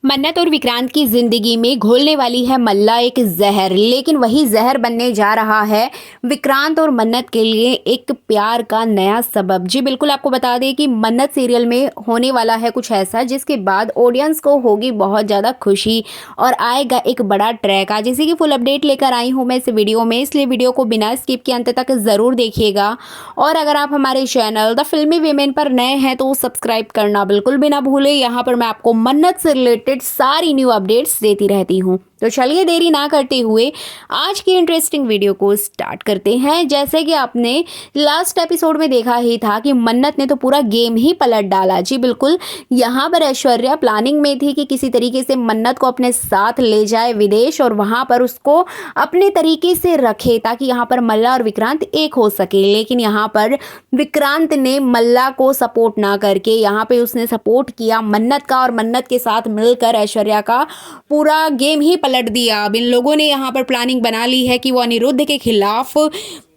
मन्नत और विक्रांत की जिंदगी में घोलने वाली है मल्ला एक जहर, लेकिन वही जहर बनने जा रहा है विक्रांत और मन्नत के लिए एक प्यार का नया सबब। जी बिल्कुल, आपको बता दें कि मन्नत सीरियल में होने वाला है कुछ ऐसा जिसके बाद ऑडियंस को होगी बहुत ज़्यादा खुशी और आएगा एक बड़ा ट्रैक। आज इसी की फुल अपडेट लेकर आई हूँ मैं इस वीडियो में, इसलिए वीडियो को बिना स्किप के अंत तक ज़रूर देखिएगा। और अगर आप हमारे चैनल द फिल्मी वीमेन पर नए हैं तो सब्सक्राइब करना बिल्कुल भी ना भूलें। यहाँ पर मैं आपको मन्नत से रिलेटेड सारी न्यू अपडेट्स देती रहती हूँ। तो चलिए देरी ना करते हुए आज की इंटरेस्टिंग वीडियो को स्टार्ट करते हैं। जैसे कि आपने लास्ट एपिसोड में देखा ही था कि मन्नत ने तो पूरा गेम ही पलट डाला। जी बिल्कुल, यहाँ पर ऐश्वर्या प्लानिंग में थी कि किसी तरीके से मन्नत को अपने साथ ले जाए विदेश और वहाँ पर उसको अपने तरीके से रखे ताकि यहाँ पर मल्ला और विक्रांत एक हो सके। लेकिन यहाँ पर विक्रांत ने मल्ला को सपोर्ट ना करके यहाँ पे उसने सपोर्ट किया मन्नत का और मन्नत के साथ मिलकर ऐश्वर्या का पूरा गेम ही पलट दिया। अब इन लोगों ने यहाँ पर प्लानिंग बना ली है कि वो अनिरुद्ध के खिलाफ,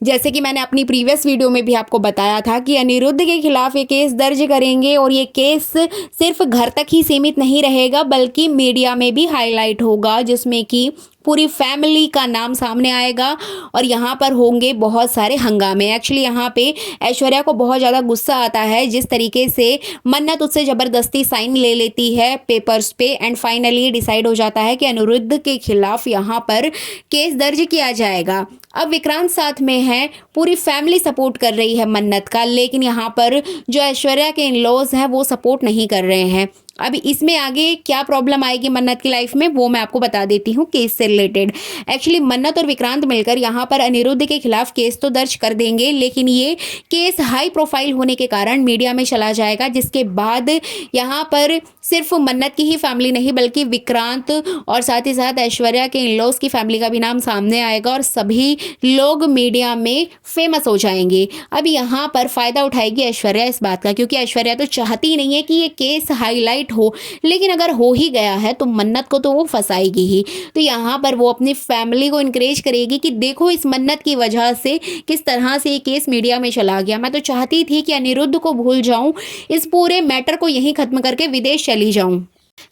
जैसे कि मैंने अपनी प्रीवियस वीडियो में भी आपको बताया था कि अनिरुद्ध के खिलाफ ये केस दर्ज करेंगे और ये केस सिर्फ घर तक ही सीमित नहीं रहेगा बल्कि मीडिया में भी हाईलाइट होगा, जिसमें कि पूरी फैमिली का नाम सामने आएगा और यहाँ पर होंगे बहुत सारे हंगामे। एक्चुअली यहाँ पे ऐश्वर्या को बहुत ज़्यादा गुस्सा आता है जिस तरीके से मन्नत उससे ज़बरदस्ती साइन ले लेती है पेपर्स पे एंड फाइनली डिसाइड हो जाता है कि अनिरुद्ध के खिलाफ यहाँ पर केस दर्ज किया जाएगा। अब विक्रांत साथ में है, पूरी फैमिली सपोर्ट कर रही है मन्नत का, लेकिन यहाँ पर जो ऐश्वर्या के इन लॉज हैं वो सपोर्ट नहीं कर रहे हैं। अब इसमें आगे क्या प्रॉब्लम आएगी मन्नत की लाइफ में वो मैं आपको बता देती हूँ केस से रिलेटेड। एक्चुअली मन्नत और विक्रांत मिलकर यहाँ पर अनिरुद्ध के खिलाफ केस तो दर्ज कर देंगे, लेकिन ये केस हाई प्रोफाइल होने के कारण मीडिया में चला जाएगा, जिसके बाद यहाँ पर सिर्फ मन्नत की ही फैमिली नहीं बल्कि विक्रांत और साथ ही साथ ऐश्वर्या के इन लॉज की फैमिली का भी नाम सामने आएगा और सभी लोग मीडिया में फेमस हो जाएंगे। अब यहाँ पर फ़ायदा उठाएगी ऐश्वर्या इस बात का, क्योंकि ऐश्वर्या तो चाहती नहीं है कि ये केस हाईलाइट हो, लेकिन अगर हो ही गया है तो मन्नत को तो वो फंसाएगी ही। तो यहाँ पर वो अपनी फैमिली को इनकरेज करेगी कि देखो इस मन्नत की वजह से किस तरह से ये केस मीडिया में चला गया। मैं तो चाहती थी कि अनिरुद्ध को भूल जाऊं, इस पूरे मैटर को यहीं खत्म करके विदेश चली जाऊं,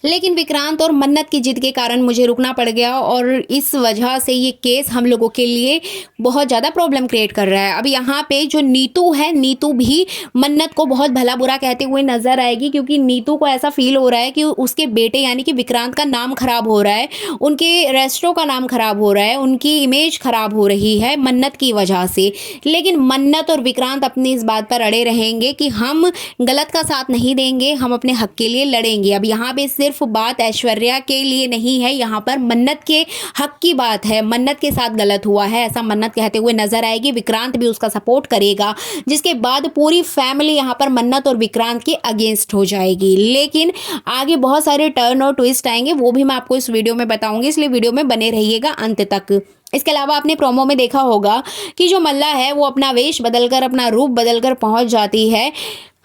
लेकिन विक्रांत और मन्नत की जिद के कारण मुझे रुकना पड़ गया और इस वजह से ये केस हम लोगों के लिए बहुत ज़्यादा प्रॉब्लम क्रिएट कर रहा है। अब यहाँ पे जो नीतू है, नीतू भी मन्नत को बहुत भला बुरा कहते हुए नजर आएगी, क्योंकि नीतू को ऐसा फील हो रहा है कि उसके बेटे यानी कि विक्रांत का नाम खराब हो रहा है, उनके रेस्टों का नाम खराब हो रहा है, उनकी इमेज खराब हो रही है मन्नत की वजह से। लेकिन मन्नत और विक्रांत अपनी इस बात पर अड़े रहेंगे कि हम गलत का साथ नहीं देंगे, हम अपने हक के लिए लड़ेंगे। अब यहाँ पे सिर्फ बात ऐश्वर्या के लिए नहीं है, यहाँ पर मन्नत के हक की बात है। मन्नत के साथ गलत हुआ है ऐसा मन्नत कहते हुए नजर आएगी, विक्रांत भी उसका सपोर्ट करेगा, जिसके बाद पूरी फैमिली यहाँ पर मन्नत और विक्रांत के अगेंस्ट हो जाएगी। लेकिन आगे बहुत सारे टर्न और ट्विस्ट आएंगे, वो भी मैं आपको इस वीडियो में बताऊंगी, इसलिए वीडियो में बने रहिएगा अंत तक। इसके अलावा आपने प्रोमो में देखा होगा कि जो मल्ला है वो अपना वेश बदलकर, अपना रूप बदलकर पहुंच जाती है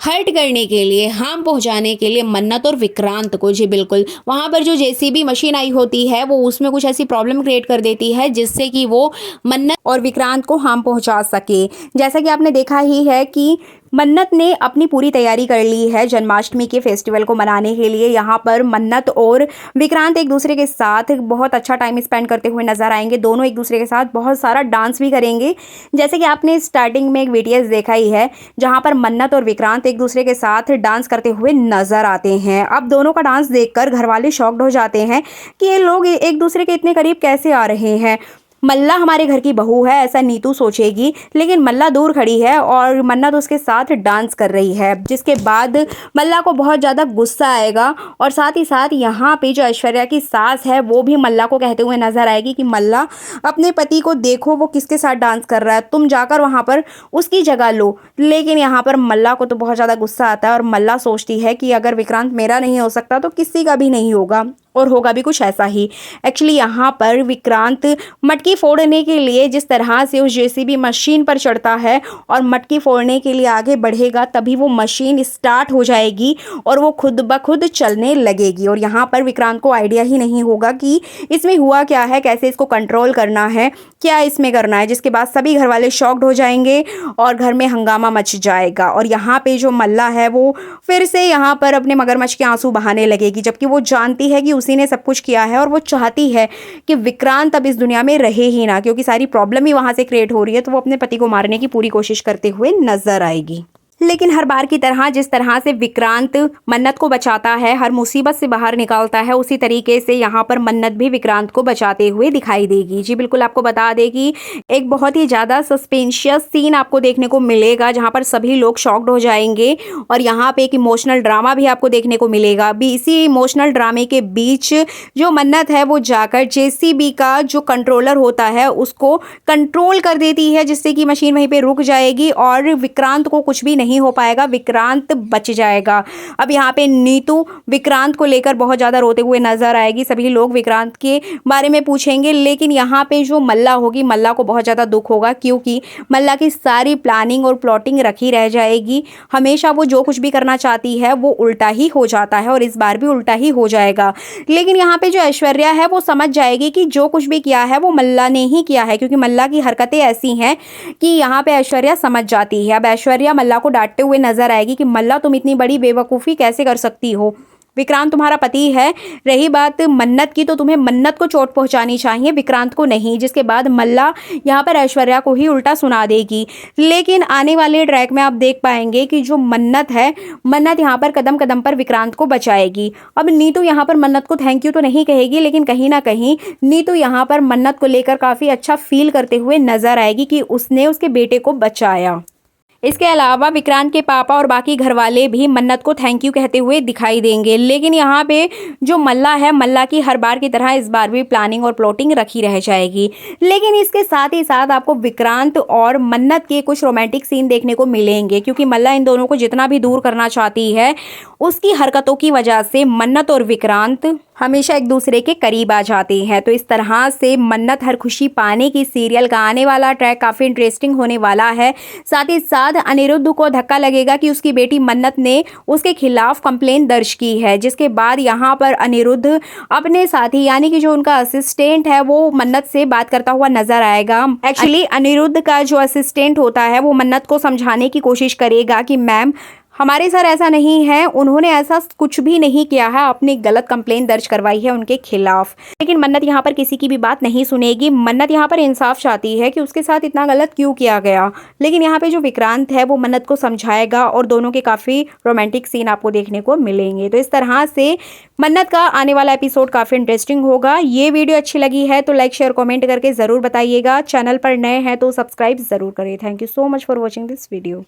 हर्ट करने के लिए, हार्म पहुंचाने के लिए मन्नत और विक्रांत को। जी बिल्कुल, वहां पर जो जेसीबी मशीन आई होती है वो उसमें कुछ ऐसी प्रॉब्लम क्रिएट कर देती है जिससे कि वो मन्नत और विक्रांत को हार्म पहुंचा सके। जैसा कि आपने देखा ही है कि मन्नत ने अपनी पूरी तैयारी कर ली है जन्माष्टमी के फेस्टिवल को मनाने के लिए। यहाँ पर मन्नत और विक्रांत एक दूसरे के साथ बहुत अच्छा टाइम स्पेंड करते हुए नजर आएंगे, दोनों एक दूसरे के साथ बहुत सारा डांस भी करेंगे। जैसे कि आपने स्टार्टिंग में एक वीडियोस देखा ही है जहाँ पर मन्नत और विक्रांत एक दूसरे के साथ डांस करते हुए नजर आते हैं। अब दोनों का डांस देखकर घर वाले शॉक्ड हो जाते हैं कि ये लोग एक दूसरे के इतने करीब कैसे आ रहे हैं। मल्ला हमारे घर की बहू है ऐसा नीतू सोचेगी, लेकिन मल्ला दूर खड़ी है और मन्नत उसके साथ डांस कर रही है, जिसके बाद मल्ला को बहुत ज़्यादा गुस्सा आएगा और साथ ही साथ यहाँ पे जो ऐश्वर्या की सास है वो भी मल्ला को कहते हुए नजर आएगी कि मल्ला अपने पति को देखो वो किसके साथ डांस कर रहा है, तुम जाकर वहाँ पर उसकी जगह लो। लेकिन यहाँ पर मल्ला को तो बहुत ज़्यादा गुस्सा आता है और मल्ला सोचती है कि अगर विक्रांत मेरा नहीं हो सकता तो किसी का भी नहीं होगा, और होगा भी कुछ ऐसा ही। एक्चुअली यहाँ पर विक्रांत मटकी फोड़ने के लिए जिस तरह से उस जेसीबी मशीन पर चढ़ता है और मटकी फोड़ने के लिए आगे बढ़ेगा, तभी वो मशीन स्टार्ट हो जाएगी और वो खुद ब खुद चलने लगेगी। और यहाँ पर विक्रांत को आइडिया ही नहीं होगा कि इसमें हुआ क्या है, कैसे इसको कंट्रोल करना है, क्या इसमें करना है, जिसके बाद सभी घर वाले शॉक्ड हो जाएंगे और घर में हंगामा मच जाएगा। और यहाँ पे जो मल्ला है वो फिर से यहाँ पर अपने मगरमच्छ के आंसू बहाने लगेगी, जबकि वो जानती है कि उसी ने सब कुछ किया है और वो चाहती है कि विक्रांत अब इस दुनिया में रहे ही ना, क्योंकि सारी प्रॉब्लम ही वहाँ से क्रिएट हो रही है। तो वो अपने पति को मारने की पूरी कोशिश करते हुए नजर आएगी। लेकिन हर बार की तरह जिस तरह से विक्रांत मन्नत को बचाता है, हर मुसीबत से बाहर निकालता है, उसी तरीके से यहाँ पर मन्नत भी विक्रांत को बचाते हुए दिखाई देगी। जी बिल्कुल, आपको बता दें कि एक बहुत ही ज़्यादा सस्पेंशियस सीन आपको देखने को मिलेगा, जहाँ पर सभी लोग शॉक्ड हो जाएंगे और यहाँ पे एक इमोशनल ड्रामा भी आपको देखने को मिलेगा। अभी इसी इमोशनल ड्रामे के बीच जो मन्नत है वो जाकर JCB का जो कंट्रोलर होता है उसको कंट्रोल कर देती है, जिससे कि मशीन वहीं पे रुक जाएगी और विक्रांत को कुछ भी नहीं हो पाएगा, विक्रांत बच जाएगा। अब यहाँ पे नीतू विक्रांत को लेकर बहुत ज़्यादा रोते हुए नजर आएगी। सभी लोग विक्रांत के बारे में पूछेंगे, लेकिन यहाँ पे जो मल्ला होगी, मल्ला को बहुत ज़्यादा दुख होगा, क्योंकि मल्ला की सारी प्लानिंग और प्लॉटिंग रखी रह जाएगी। हमेशा वो जो कुछ भी करना चाहती है वो उल्टा ही हो जाता है और इस बार भी उल्टा ही हो जाएगा। लेकिन यहाँ पे जो ऐश्वर्या है वो समझ जाएगी कि जो कुछ भी किया है वो मल्ला ने ही किया है, क्योंकि मल्ला की हरकतें ऐसी हैं कि यहाँ पे ऐश्वर्या समझ जाती है। अब ऐश्वर्या मल्ला को डांटते हुए नजर आएगी कि मल्ला तुम इतनी बड़ी बेवकूफ़ी कैसे कर सकती हो, विक्रांत तुम्हारा पति है। रही बात मन्नत की, तो तुम्हें मन्नत को चोट पहुंचानी चाहिए, विक्रांत को नहीं। जिसके बाद मल्ला यहाँ पर ऐश्वर्या को ही उल्टा सुना देगी। लेकिन आने वाले ट्रैक में आप देख पाएंगे कि जो मन्नत है, मन्नत यहाँ पर कदम कदम पर विक्रांत को बचाएगी। अब नीतू यहाँ पर मन्नत को थैंक यू तो नहीं कहेगी, लेकिन कहीं ना कहीं नीतू यहाँ पर मन्नत को लेकर काफ़ी अच्छा फील करते हुए नजर आएगी कि उसने उसके बेटे को बचाया। इसके अलावा विक्रांत के पापा और बाकी घर वाले भी मन्नत को थैंक यू कहते हुए दिखाई देंगे। लेकिन यहाँ पे जो मल्ला है, मल्ला की हर बार की तरह इस बार भी प्लानिंग और प्लॉटिंग रखी रह जाएगी। लेकिन इसके साथ ही साथ आपको विक्रांत और मन्नत के कुछ रोमांटिक सीन देखने को मिलेंगे, क्योंकि मल्ला इन दोनों को जितना भी दूर करना चाहती है, उसकी हरकतों की वजह से मन्नत और विक्रांत हमेशा एक दूसरे के करीब आ जाते हैं। तो इस तरह से मन्नत हर खुशी पाने की सीरियल का आने वाला ट्रैक काफ़ी इंटरेस्टिंग होने वाला है। साथ ही साथ अनिरुद्ध को धक्का लगेगा कि उसकी बेटी मन्नत ने उसके खिलाफ कंप्लेन दर्ज की है, जिसके बाद यहाँ पर अनिरुद्ध अपने साथी यानी कि जो उनका असिस्टेंट है वो मन्नत से बात करता हुआ नजर आएगा। एक्चुअली अनिरुद्ध का जो असिस्टेंट होता है वो मन्नत को समझाने की कोशिश करेगा कि मैम हमारे सर ऐसा नहीं है, उन्होंने ऐसा कुछ भी नहीं किया है, अपनी गलत कंप्लेन दर्ज करवाई है उनके खिलाफ। लेकिन मन्नत यहाँ पर किसी की भी बात नहीं सुनेगी। मन्नत यहाँ पर इंसाफ चाहती है कि उसके साथ इतना गलत क्यों किया गया। लेकिन यहाँ पे जो विक्रांत है वो मन्नत को समझाएगा और दोनों के काफ़ी रोमांटिक सीन आपको देखने को मिलेंगे। तो इस तरह से मन्नत का आने वाला एपिसोड काफ़ी इंटरेस्टिंग होगा। ये वीडियो अच्छी लगी है तो लाइक शेयर कमेंट करके ज़रूर बताइएगा। चैनल पर नए हैं तो सब्सक्राइब ज़रूर करें। Thank you so much for watching this video.